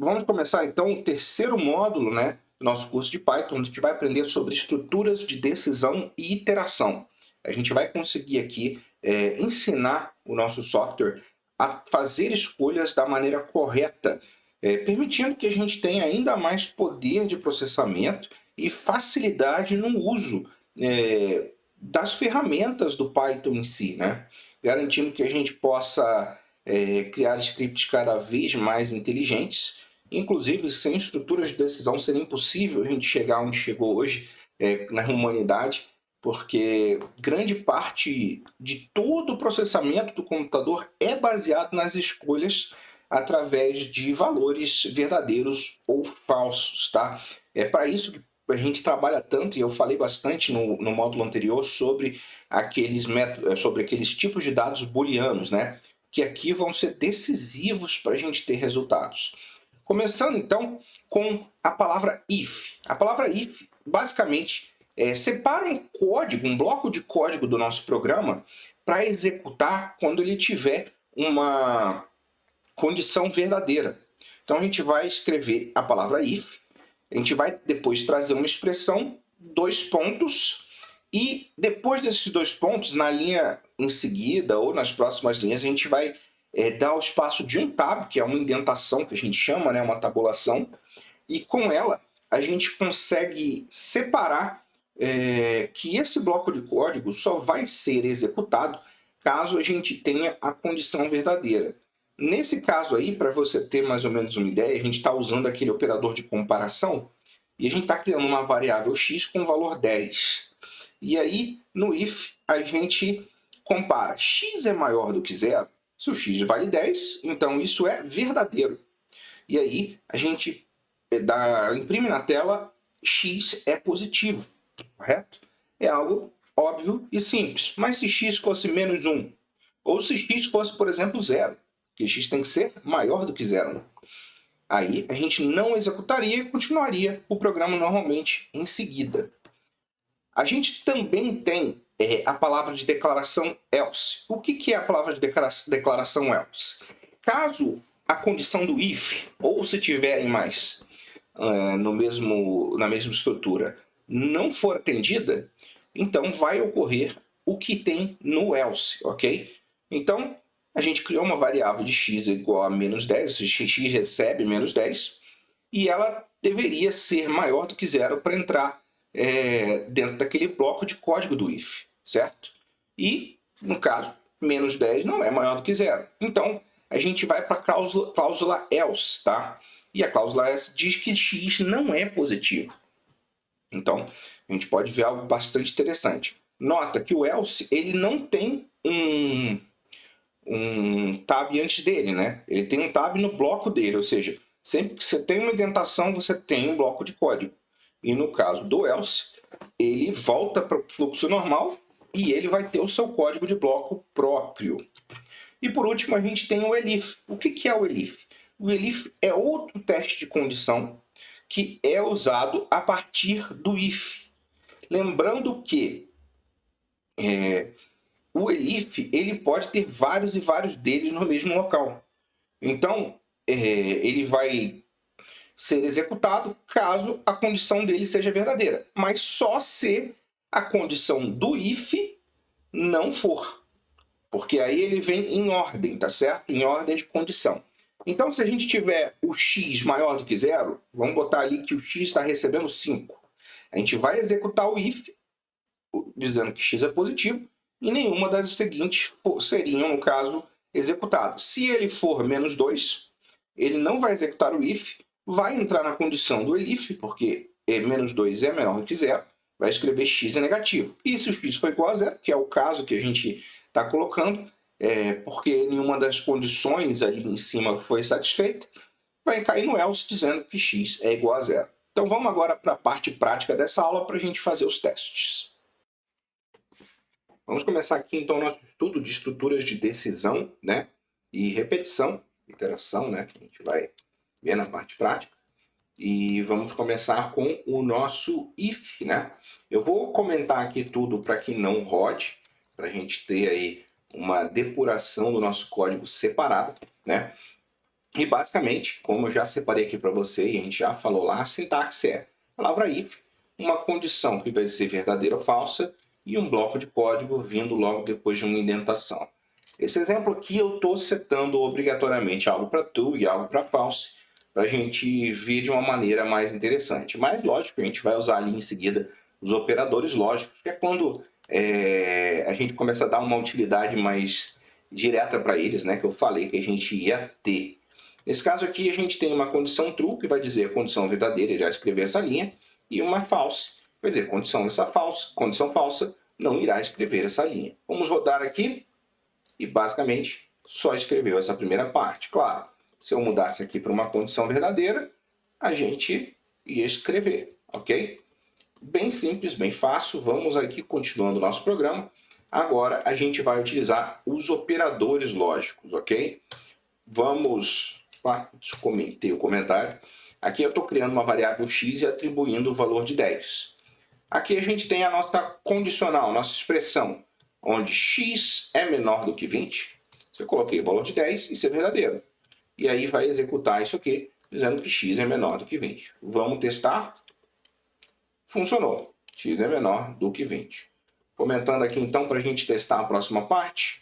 Vamos começar então o terceiro módulo, né, do nosso curso de Python. A gente vai aprender sobre estruturas de decisão e iteração. A gente vai conseguir aqui ensinar o nosso software a fazer escolhas da maneira correta, permitindo que a gente tenha ainda mais poder de processamento e facilidade no uso das ferramentas do Python em si, né? Garantindo que a gente possa criar scripts cada vez mais inteligentes. Inclusive, sem estruturas de decisão seria impossível a gente chegar onde chegou hoje na humanidade, porque grande parte de todo o processamento do computador é baseado nas escolhas através de valores verdadeiros ou falsos, tá? É para isso que a gente trabalha tanto, e eu falei bastante no módulo anterior sobre aqueles tipos de dados booleanos, né? Que aqui vão ser decisivos para a gente ter resultados. Começando então com a palavra if. A palavra if basicamente separa um código, um bloco de código do nosso programa para executar quando ele tiver uma condição verdadeira. Então a gente vai escrever a palavra if, a gente vai depois trazer uma expressão, 2 pontos, e depois desses 2 pontos, na linha em seguida ou nas próximas linhas, a gente vai dar o espaço de um tab, que é uma indentação que a gente chama, né, uma tabulação, e com ela a gente consegue separar que esse bloco de código só vai ser executado caso a gente tenha a condição verdadeira. Nesse caso aí, para você ter mais ou menos uma ideia, a gente está usando aquele operador de comparação e a gente está criando uma variável x com valor 10. E aí, no if, a gente compara x é maior do que 0. Se o x vale 10, então isso é verdadeiro. E aí, a gente imprime na tela x é positivo, correto? É algo óbvio e simples. Mas se x fosse menos 1, ou se x fosse, por exemplo, 0, que x tem que ser maior do que 0. Aí a gente não executaria e continuaria o programa normalmente em seguida. A gente também tem a palavra de declaração else. O que é a palavra de declaração else? Caso a condição do if, ou se tiverem mais na mesma estrutura, não for atendida, então vai ocorrer o que tem no else, ok? Então, a gente criou uma variável de x igual a menos 10, ou seja, x recebe menos 10, e ela deveria ser maior do que 0 para entrar dentro daquele bloco de código do if, certo? E, no caso, menos 10 não é maior do que 0. Então, a gente vai para a cláusula else, tá? E a cláusula else diz que x não é positivo. Então, a gente pode ver algo bastante interessante. Nota que o else ele não tem um tab antes dele, né? Ele tem um tab no bloco dele, ou seja, sempre que você tem uma indentação, você tem um bloco de código. E no caso do else, ele volta para o fluxo normal e ele vai ter o seu código de bloco próprio. E por último, a gente tem o elif. O que é o elif? O elif é outro teste de condição que é usado a partir do if. Lembrando que o elif ele pode ter vários e vários deles no mesmo local. Então, ele vai ser executado caso a condição dele seja verdadeira, mas só se a condição do if não for. Porque aí ele vem em ordem, tá certo? Em ordem de condição. Então, se a gente tiver o x maior do que 0, vamos botar ali que o x está recebendo 5. A gente vai executar o if, dizendo que x é positivo, e nenhuma das seguintes seriam, no caso, executadas. Se ele for menos 2, ele não vai executar o if, vai entrar na condição do elif, porque menos 2 é menor do que 0, vai escrever x é negativo. E se o x for igual a 0, que é o caso que a gente está colocando, porque nenhuma das condições ali em cima foi satisfeita, vai cair no else dizendo que x é igual a 0. Então vamos agora para a parte prática dessa aula para a gente fazer os testes. Vamos começar aqui então o nosso estudo de estruturas de decisão, né, e repetição, iteração, né, que a gente vai ver na parte prática. E vamos começar com o nosso if, né? Eu vou comentar aqui tudo para que não rode, para a gente ter aí uma depuração do nosso código separado, né? E basicamente, como eu já separei aqui para você e a gente já falou lá, a sintaxe é a palavra if, uma condição que vai ser verdadeira ou falsa e um bloco de código vindo logo depois de uma indentação. Esse exemplo aqui eu estou setando obrigatoriamente algo para true e algo para false, para a gente ver de uma maneira mais interessante. Mas, lógico, a gente vai usar ali em seguida os operadores lógicos, que é quando a gente começa a dar uma utilidade mais direta para eles, né, que eu falei que a gente ia ter. Nesse caso aqui, a gente tem uma condição true, que vai dizer a condição verdadeira, já escrever essa linha, e uma false, que vai dizer condição falsa, não irá escrever essa linha. Vamos rodar aqui e basicamente só escreveu essa primeira parte. Claro, se eu mudasse aqui para uma condição verdadeira, a gente ia escrever, ok? Bem simples, bem fácil. Vamos aqui continuando o nosso programa. Agora a gente vai utilizar os operadores lógicos, ok? Vamos... comentei o comentário. Aqui eu estou criando uma variável x e atribuindo o valor de 10. Aqui a gente tem a nossa condicional, nossa expressão, onde x é menor do que 20. Eu coloquei o valor de 10, isso é verdadeiro. E aí vai executar isso aqui, dizendo que x é menor do que 20. Vamos testar? Funcionou. X é menor do que 20. Comentando aqui então para a gente testar a próxima parte.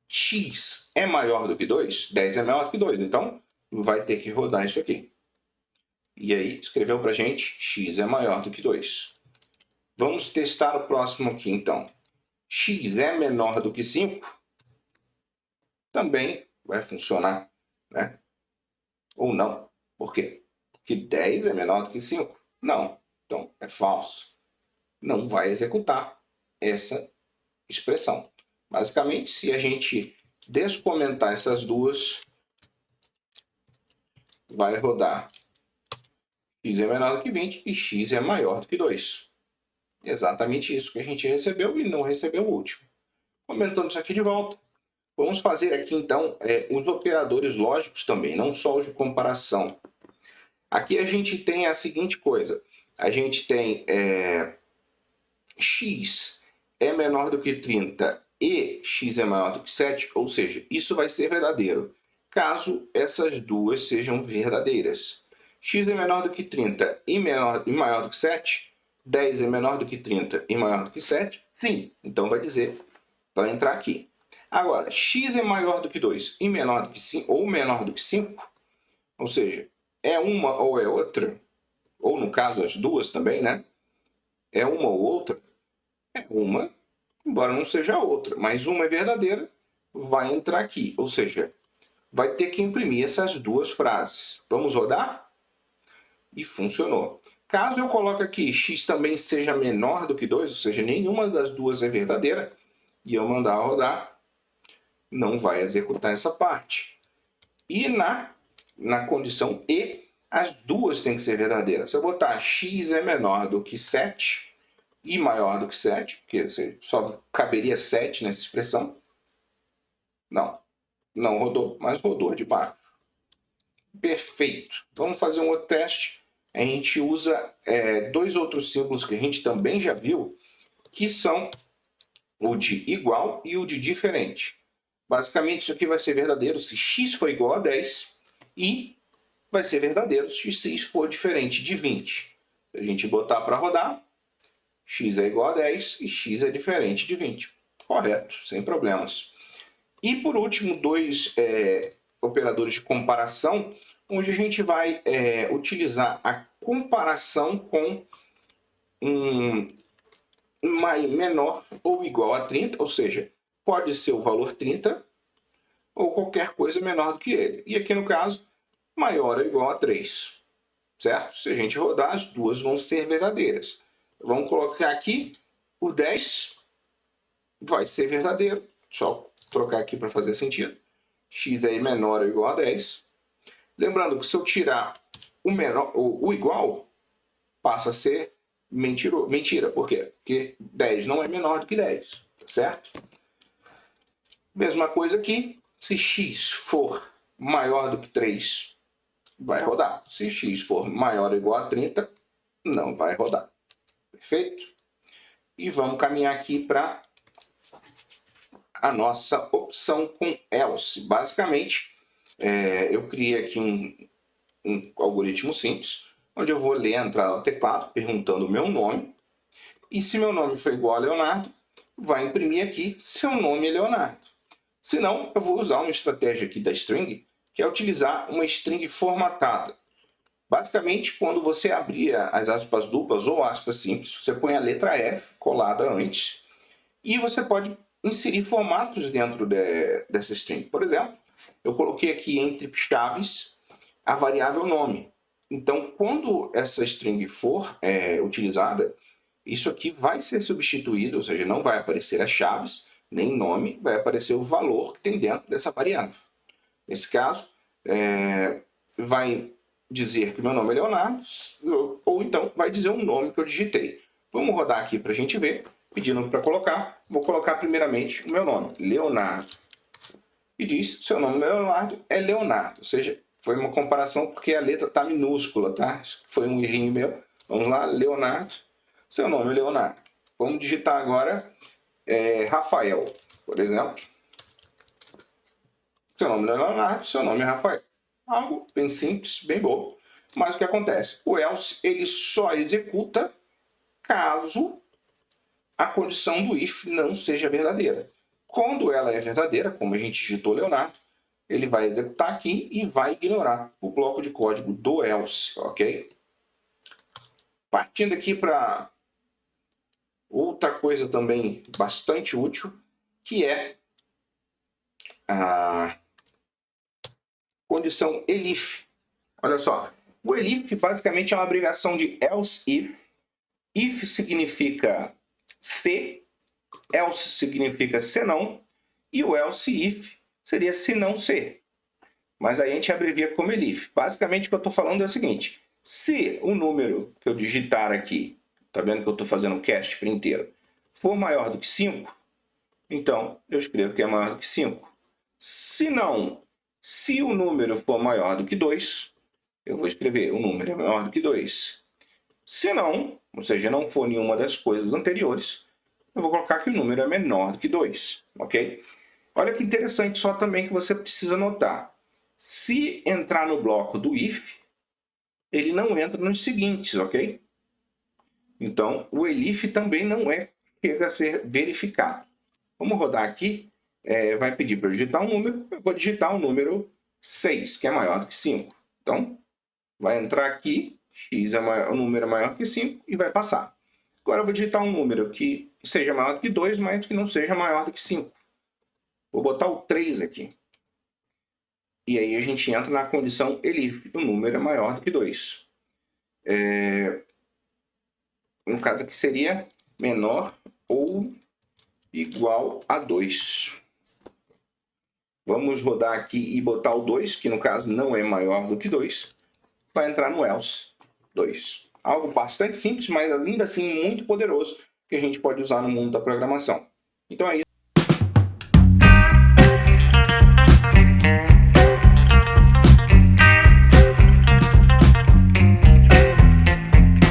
X é maior do que 2? 10 é maior do que 2, então vai ter que rodar isso aqui. E aí escreveu para a gente, x é maior do que 2. Vamos testar o próximo aqui então. X é menor do que 5? Também vai funcionar, né? Ou não. Por quê? Porque 10 é menor do que 5? Não. Então é falso. Não vai executar essa expressão. Basicamente, se a gente descomentar essas duas, vai rodar x é menor do que 20 e x é maior do que 2. Exatamente isso que a gente recebeu e não recebeu o último. Comentando isso aqui de volta, vamos fazer aqui então os operadores lógicos também, não só os de comparação. Aqui a gente tem a seguinte coisa, a gente tem x é menor do que 30 e x é maior do que 7, ou seja, isso vai ser verdadeiro, caso essas duas sejam verdadeiras. X é menor do que 30 e maior do que 7, 10 é menor do que 30 e maior do que 7, sim, então vai dizer, vai entrar aqui. Agora, x é maior do que 2 e menor do que 5, ou menor do que 5, ou seja, é uma ou é outra, ou no caso as duas também, né? É uma ou outra, é uma, embora não seja a outra, mas uma é verdadeira, vai entrar aqui, ou seja, vai ter que imprimir essas duas frases. Vamos rodar? E funcionou. Caso eu coloque aqui x também seja menor do que 2, ou seja, nenhuma das duas é verdadeira, e eu mandar rodar, não vai executar essa parte. E na condição E, as duas têm que ser verdadeiras. Se eu botar x é menor do que 7 e maior do que 7, porque só caberia 7 nessa expressão, não rodou, mas rodou de baixo. Perfeito. Vamos fazer um outro teste. A gente usa dois outros símbolos que a gente também já viu, que são o de igual e o de diferente. Basicamente, isso aqui vai ser verdadeiro se x for igual a 10 e vai ser verdadeiro se x for diferente de 20. Se a gente botar para rodar, x é igual a 10 e x é diferente de 20. Correto, sem problemas. E por último, dois operadores de comparação, onde a gente vai utilizar a comparação com um menor ou igual a 30, ou seja, pode ser o valor 30 ou qualquer coisa menor do que ele. E aqui no caso, maior ou igual a 3, certo? Se a gente rodar, as duas vão ser verdadeiras. Vamos colocar aqui o 10, vai ser verdadeiro, só trocar aqui para fazer sentido. X é menor ou igual a 10. Lembrando que se eu tirar o igual, passa a ser mentira. Por quê? Porque 10 não é menor do que 10, certo? Mesma coisa aqui, se x for maior do que 3, vai rodar. Se x for maior ou igual a 30, não vai rodar. Perfeito? E vamos caminhar aqui para a nossa opção com else. Basicamente, eu criei aqui um algoritmo simples, onde eu vou ler a entrada do teclado perguntando o meu nome, e se meu nome for igual a Leonardo, vai imprimir aqui seu nome é Leonardo. Se não, eu vou usar uma estratégia aqui da string, que é utilizar uma string formatada. Basicamente, quando você abrir as aspas duplas ou aspas simples, você põe a letra F colada antes, e você pode inserir formatos dentro dessa string. Por exemplo, eu coloquei aqui entre chaves a variável nome. Então, quando essa string for utilizada, isso aqui vai ser substituído, ou seja, não vai aparecer as chaves, nem nome, vai aparecer o valor que tem dentro dessa variável. Nesse caso, vai dizer que meu nome é Leonardo, ou então vai dizer um nome que eu digitei. Vamos rodar aqui para a gente ver, pedindo para colocar. Vou colocar primeiramente o meu nome, Leonardo. E diz, seu nome Leonardo é Leonardo, ou seja, foi uma comparação porque a letra está minúscula, tá? Foi um errinho meu. Vamos lá, Leonardo, seu nome é Leonardo. Vamos digitar agora Rafael, por exemplo. Seu nome é Leonardo, seu nome é Rafael. Algo bem simples, bem bobo. Mas o que acontece? O else ele só executa caso a condição do if não seja verdadeira. Quando ela é verdadeira, como a gente digitou Leonardo, ele vai executar aqui e vai ignorar o bloco de código do else, ok? Partindo aqui para outra coisa também bastante útil, que é a condição elif. Olha só, o elif basicamente é uma abreviação de else if. If significa se, else significa se não, e o else if seria se não se. Mas aí a gente abrevia como elif. Basicamente o que eu estou falando é o seguinte, se o número que eu digitar aqui, tá vendo que eu estou fazendo um cast inteiro, for maior do que 5, então eu escrevo que é maior do que 5. Se não, se o número for maior do que 2, eu vou escrever o número é maior do que 2. Se não, ou seja, não for nenhuma das coisas anteriores, eu vou colocar que o número é menor do que 2, ok? Olha que interessante só também que você precisa notar. Se entrar no bloco do if, ele não entra nos seguintes, ok? Então, o elif também não chega a ser verificado. Vamos rodar aqui, vai pedir para eu digitar um número, eu vou digitar o número 6, que é maior do que 5. Então, vai entrar aqui, x o número é maior que 5 e vai passar. Agora eu vou digitar um número que seja maior do que 2, mas que não seja maior do que 5. Vou botar o 3 aqui. E aí a gente entra na condição elif, o número é maior do que 2. No caso aqui seria menor ou igual a 2. Vamos rodar aqui e botar o 2, que no caso não é maior do que 2. Vai entrar no else 2. Algo bastante simples, mas ainda assim muito poderoso que a gente pode usar no mundo da programação. Então é isso.